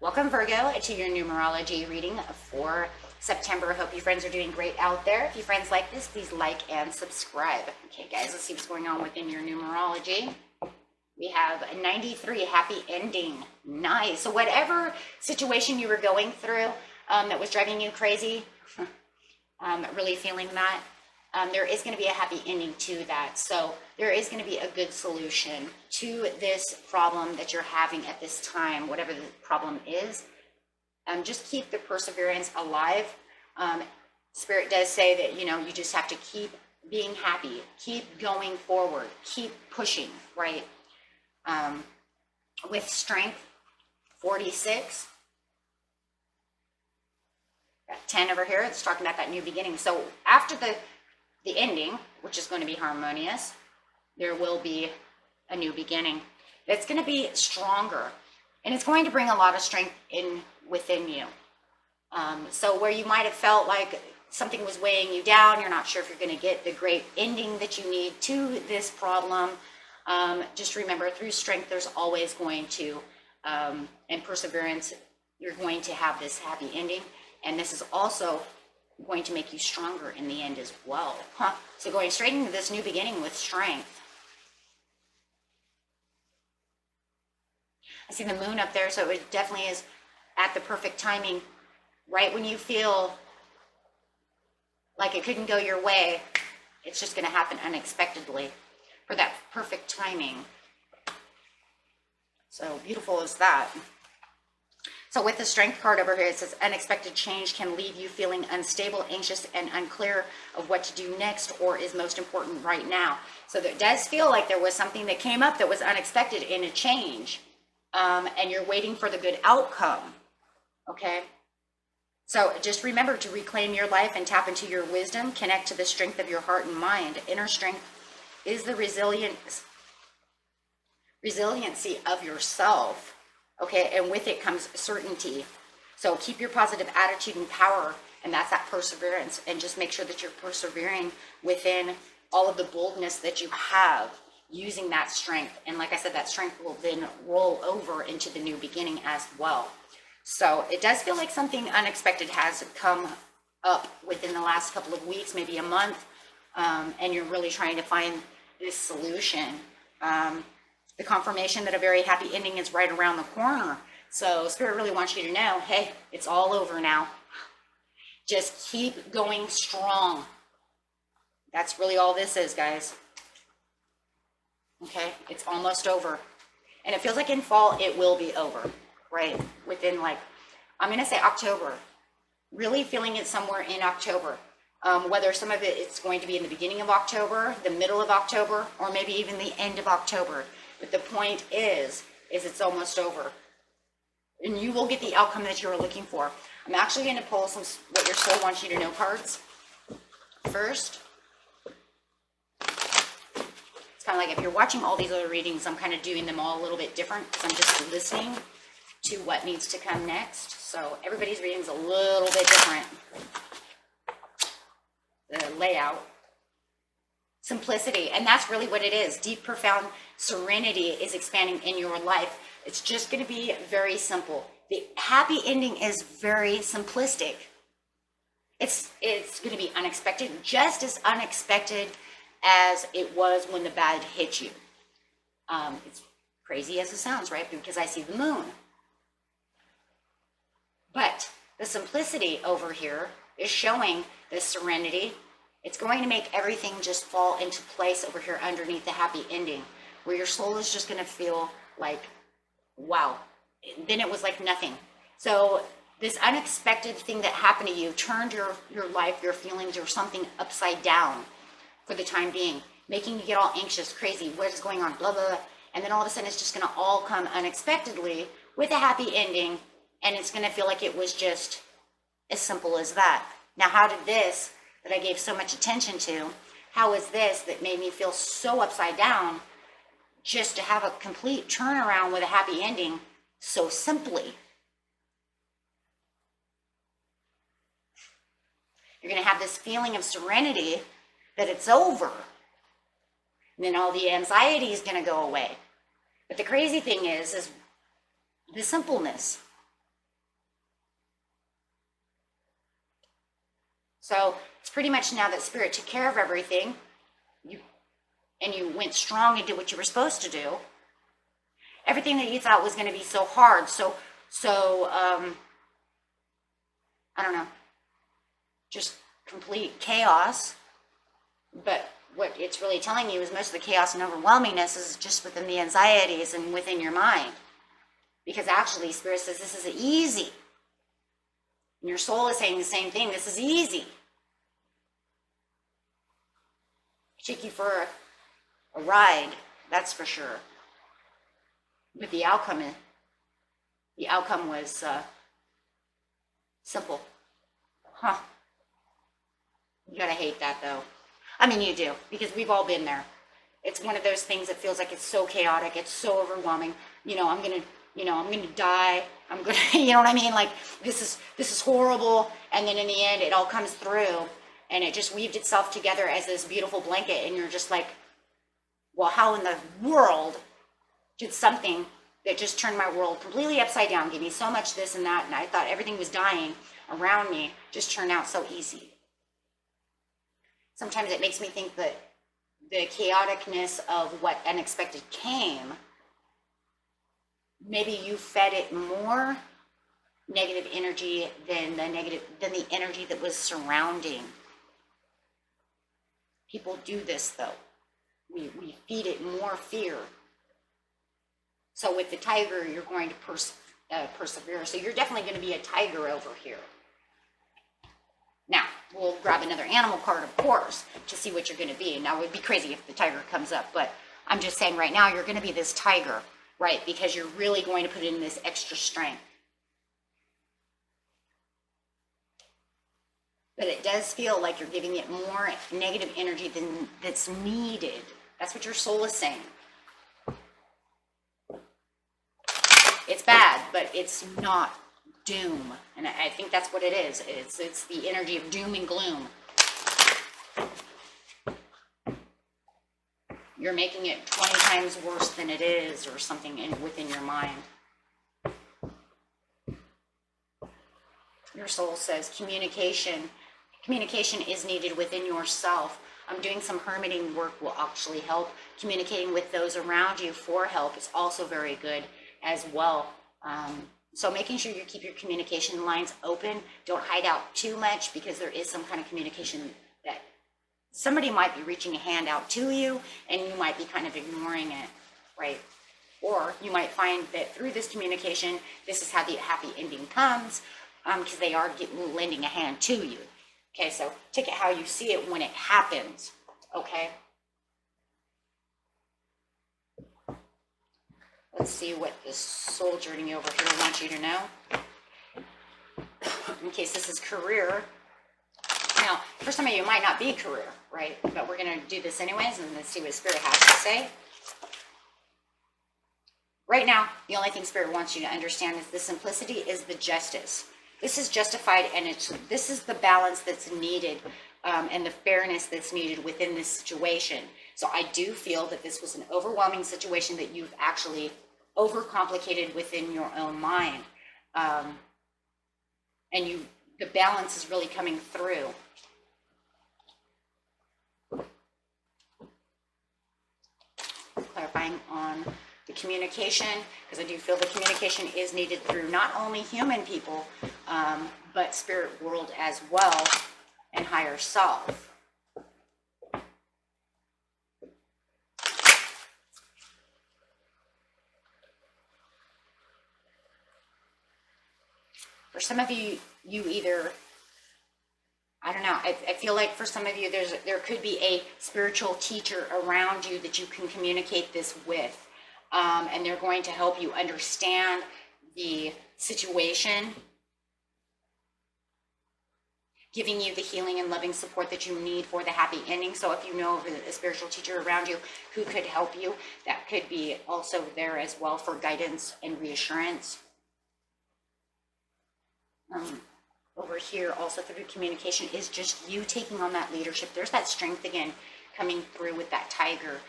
Welcome, Virgo, to your numerology reading for September. Hope you friends are doing great out there. If you friends like this, please like and subscribe. Okay, guys, let's see what's going on within your numerology. We have a 93, happy ending. Nice. So whatever situation you were going through that was driving you crazy, really feeling that, there is going to be a happy ending to that. So there is going to be a good solution to this problem that you're having at this time, whatever the problem is. Just keep the perseverance alive. Spirit does say that, you just have to keep being happy, keep going forward, keep pushing, right? With strength, 46. Got 10 over here. It's talking about that new beginning. So after the ending, which is going to be harmonious, there will be a new beginning that's going to be stronger, and it's going to bring a lot of strength within you. So where you might have felt like something was weighing you down, you're not sure if you're going to get the great ending that you need to this problem, just remember, through strength there's always going to, and perseverance, you're going to have this happy ending. And this is also going to make you stronger in the end as well. So going straight into this new beginning with strength. I see the moon up there, so it definitely is at the perfect timing. Right when you feel like it couldn't go your way, it's just going to happen unexpectedly for that perfect timing. So beautiful is that. So with the strength card over here, it says unexpected change can leave you feeling unstable, anxious, and unclear of what to do next or is most important right now. So it does feel like there was something that came up that was unexpected in a change, and you're waiting for the good outcome, okay? So just remember to reclaim your life and tap into your wisdom, connect to the strength of your heart and mind. Inner strength is the resiliency of yourself. Okay, and with it comes certainty. So keep your positive attitude and power, and that's that perseverance. And just make sure that you're persevering within all of the boldness that you have, using that strength. And like I said, that strength will then roll over into the new beginning as well. So it does feel like something unexpected has come up within the last couple of weeks, maybe a month, and you're really trying to find this solution. The confirmation that a very happy ending is right around the corner. So Spirit really wants you to know, hey, it's all over now. Just keep going strong. That's really all this is, guys. Okay, it's almost over. And it feels like in fall, it will be over, right? Within I'm going to say October. Really feeling it somewhere in October. Whether some of it's going to be in the beginning of October, the middle of October, or maybe even the end of October. But the point is it's almost over. And you will get the outcome that you are looking for. I'm actually going to pull some what your soul wants you to know cards first. It's kind of like if you're watching all these other readings, I'm kind of doing them all a little bit different because I'm just listening to what needs to come next. So everybody's reading is a little bit different. The layout. Simplicity, and that's really what it is. Deep, profound serenity is expanding in your life. It's just going to be very simple. The happy ending is very simplistic. It's going to be unexpected, just as unexpected as it was when the bad hit you. It's crazy as it sounds, right? Because I see the moon. But the simplicity over here is showing the serenity. It's going to make everything just fall into place over here underneath the happy ending, where your soul is just going to feel like, wow. Then it was like nothing. So this unexpected thing that happened to you turned your life, your feelings, or something upside down for the time being, making you get all anxious, crazy, what is going on, blah, blah, blah. And then all of a sudden it's just going to all come unexpectedly with a happy ending, and it's going to feel like it was just as simple as that. Now, how did this that I gave so much attention to, how is this that made me feel so upside down just to have a complete turnaround with a happy ending so simply? You're going to have this feeling of serenity that it's over. And then all the anxiety is going to go away. But the crazy thing is the simpleness. So it's pretty much now that Spirit took care of everything, you went strong and did what you were supposed to do. Everything that you thought was going to be so hard, so I don't know, just complete chaos. But what it's really telling you is most of the chaos and overwhelmingness is just within the anxieties and within your mind. Because actually, Spirit says this is easy. And your soul is saying the same thing. This is easy. Take you for a ride, that's for sure. But the outcome was simple. Huh. You gotta hate that though. I mean, you do, because we've all been there. It's one of those things that feels like it's so chaotic, it's so overwhelming. I'm gonna die. I'm gonna, you know what I mean? Like, this is horrible. And then in the end, it all comes through, and it just weaved itself together as this beautiful blanket. And you're just like, well, how in the world did something that just turned my world completely upside down, gave me so much this and that, and I thought everything was dying around me, just turned out so easy? Sometimes it makes me think that the chaoticness of what unexpected came, maybe you fed it more negative energy than the energy that was surrounding. People do this though. We feed it more fear. So with the tiger, you're going to persevere. So you're definitely going to be a tiger over here. Now, we'll grab another animal card, of course, to see what you're going to be. Now, it would be crazy if the tiger comes up, but I'm just saying right now, you're going to be this tiger, right? Because you're really going to put in this extra strength. But it does feel like you're giving it more negative energy than that's needed. That's what your soul is saying. It's bad, but it's not doom. And I think that's what it is. It's the energy of doom and gloom. You're making it 20 times worse than it is, or something within your mind. Your soul says communication. Communication is needed within yourself. Doing some hermiting work will actually help. Communicating with those around you for help is also very good as well. So making sure you keep your communication lines open. Don't hide out too much, because there is some kind of communication that somebody might be reaching a hand out to you and you might be kind of ignoring it, right? Or you might find that through this communication, this is how the happy ending comes, because they are lending a hand to you. Okay, so take it how you see it when it happens, okay? Let's see what this soul journey over here wants you to know. In case this is career. Now, for some of you, it might not be career, right? But we're going to do this anyways, and let's see what Spirit has to say. Right now, the only thing Spirit wants you to understand is the simplicity is the justice. This is justified, and this is the balance that's needed, and the fairness that's needed within this situation. So I do feel that this was an overwhelming situation that you've actually overcomplicated within your own mind, and the balance is really coming through. Clarifying on the communication, because I do feel the communication is needed through not only human people, but spirit world as well, and higher self. For some of you, either, I don't know, I feel like for some of you, there could be a spiritual teacher around you that you can communicate this with. And they're going to help you understand the situation, giving you the healing and loving support that you need for the happy ending. So if you know of a spiritual teacher around you who could help you, that could be also there as well for guidance and reassurance. Over here, also through communication, is just you taking on that leadership. There's that strength again coming through with that tiger.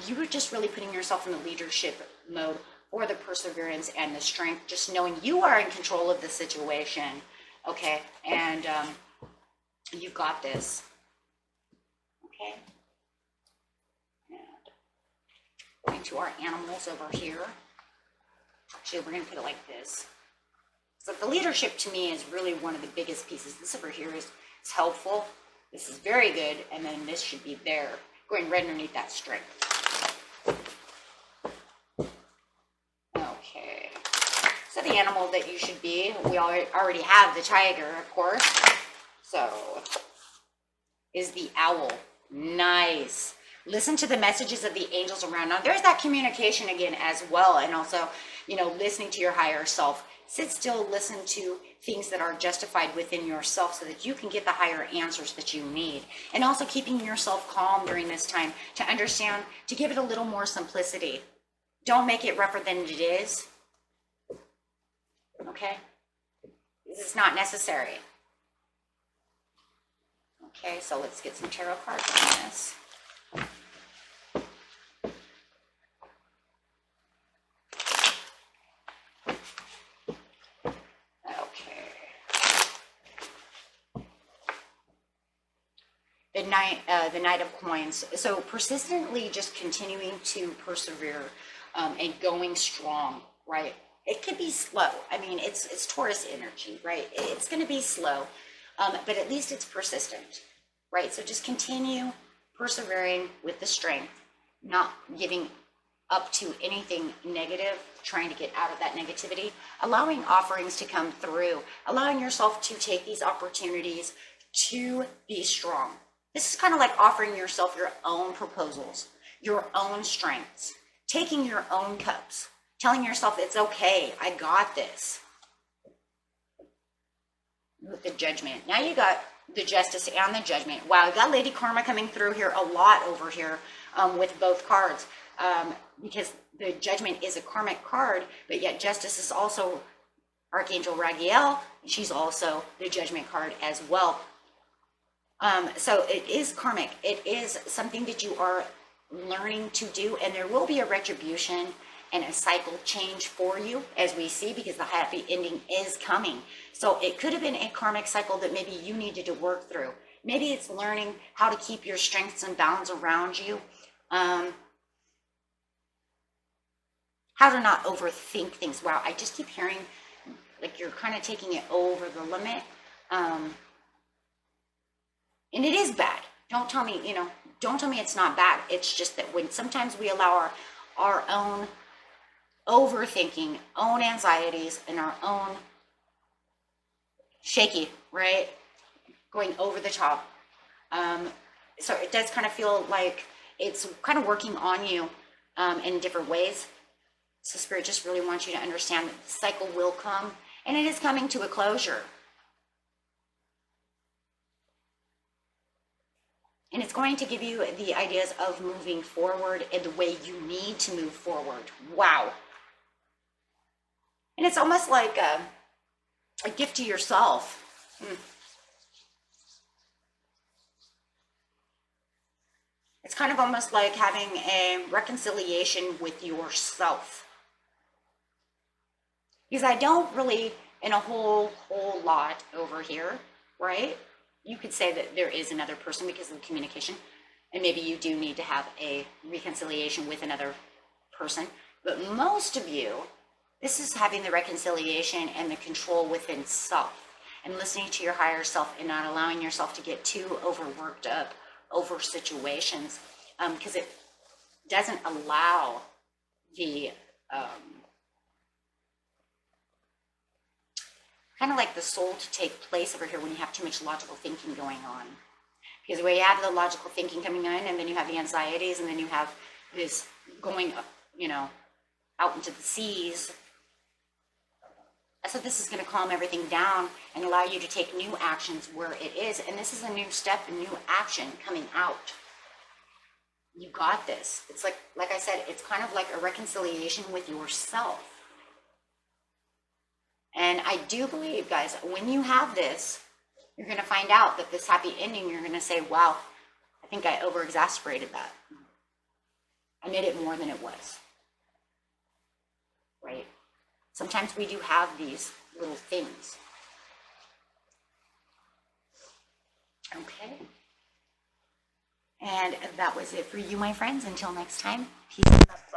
You were just really putting yourself in the leadership mode for the perseverance and the strength, just knowing you are in control of the situation, okay? And You got this. Okay. And going to our animals over here. Actually, we're going to put it like this. So the leadership to me is really one of the biggest pieces. This over here is helpful. This is very good. And then this should be there, going right underneath that strength. Okay. So the animal that you should be, we already have the tiger, of course. So is the owl. Nice. Listen to the messages of the angels around. Now there's that communication again as well. And also, you know, listening to your higher self. Sit still, listen to things that are justified within yourself so that you can get the higher answers that you need. And also keeping yourself calm during this time to understand, to give it a little more simplicity. Don't make it rougher than it is. Okay? This is not necessary. Okay, so let's get some tarot cards on this. The Knight of Coins. So persistently just continuing to persevere and going strong, right? It could be slow. I mean, it's Taurus energy, right? It's going to be slow, but at least it's persistent, right? So just continue persevering with the strength, not giving up to anything negative, trying to get out of that negativity, allowing offerings to come through, allowing yourself to take these opportunities to be strong. This is kind of like offering yourself your own proposals, your own strengths, taking your own cups, telling yourself it's okay, I got this. With the Judgment. Now you got the Justice and the Judgment. Wow, you got Lady Karma coming through here a lot over here with both cards. Because the Judgment is a karmic card, but yet Justice is also Archangel Raguel. She's also the Judgment card as well. So it is karmic. It is something that you are learning to do, and there will be a retribution and a cycle change for you, as we see, because the happy ending is coming. So it could have been a karmic cycle that maybe you needed to work through. Maybe it's learning how to keep your strengths and bounds around you. How to not overthink things. Wow, I just keep hearing like you're kind of taking it over the limit. And it is bad. Don't tell me, don't tell me it's not bad. It's just that when sometimes we allow our own overthinking, own anxieties, and our own shaky, right? Going over the top. So it does kind of feel like it's kind of working on you in different ways. So Spirit just really wants you to understand that the cycle will come, and it is coming to a closure. And it's going to give you the ideas of moving forward and the way you need to move forward. Wow. And it's almost like a gift to yourself. It's kind of almost like having a reconciliation with yourself. Because I don't really, in a whole lot over here, right? You could say that there is another person because of the communication, and maybe you do need to have a reconciliation with another person. But most of you, this is having the reconciliation and the control within self, and listening to your higher self and not allowing yourself to get too overworked up over situations, because it doesn't allow the kind of like the soul to take place over here when you have too much logical thinking going on. Because where you have the logical thinking coming in, and then you have the anxieties, and then you have this going, out into the seas. So this is going to calm everything down and allow you to take new actions where it is. And this is a new step, a new action coming out. You got this. It's like I said, it's kind of like a reconciliation with yourself. And I do believe, guys, when you have this, you're going to find out that this happy ending, you're going to say, wow, I think I over-exasperated that. I made it more than it was. Right? Sometimes we do have these little things. Okay. And that was it for you, my friends. Until next time, peace and love.